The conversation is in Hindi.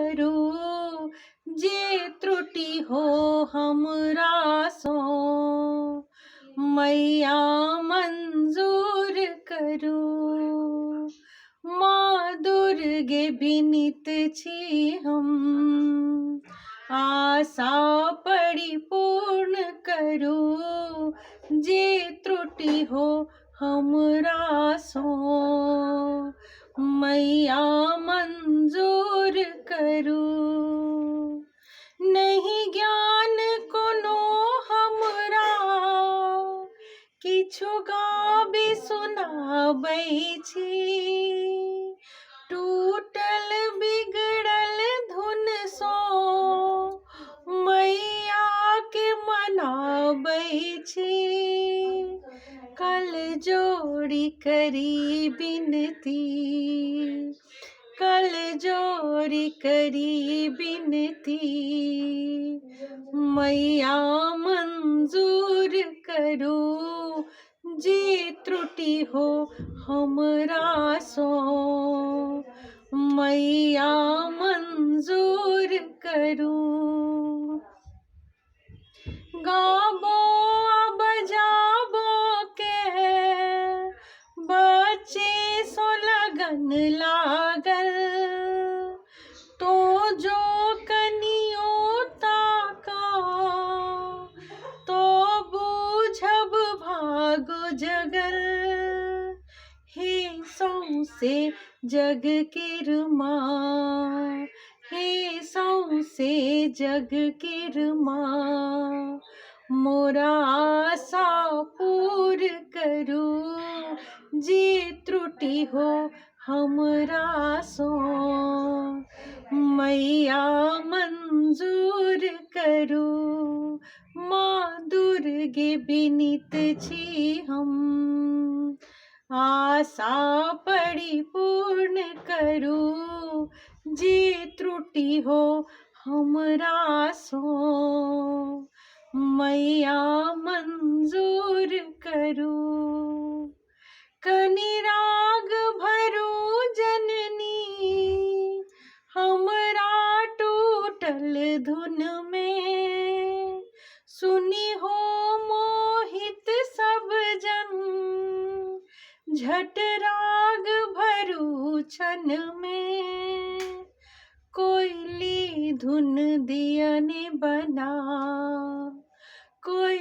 करू, जे त्रुटि हो हमरा सो मैया मंजूर करू। माँ दुर्गे विनीत छी हम, आशा परिपूर्ण करू, जे त्रुटि हो हमरा सो मैया मंजूर करू। नहीं ज्ञान कोनो हमरा, किछु गाबि सुनाबै छी, टूटल बिगड़ल धुन सो मैया के मनाबै छी। कल जोड़ी करी बिनती, कल जोड़ी करी बिनती, मैया मंजूर करू, जे त्रुटि हो हमरा सो मैया मंजूर करू। गाबो आ बजाबो के बच्चे सो लगन लागल, तो जो कनियो ताका, तो बूझब भागो जगल। हे सौंसे जग केर माँ, हे सौंसे जग केर माँ, मोरा आशा पूर करू, जे त्रुटि हो हमरा सो मैया मंजूर करू। माँ दुर्गे विनीत छी हम, आशा परिपूर्ण करू, जे त्रुटि हो हमरा सो मैया मंजूर करू। कनि राग भरू जननी, हमरा टूटल धुन में, सुनी हो मोहित सब जन, झट राग भरू छन में। कोयली धुन दियनि बना, कोई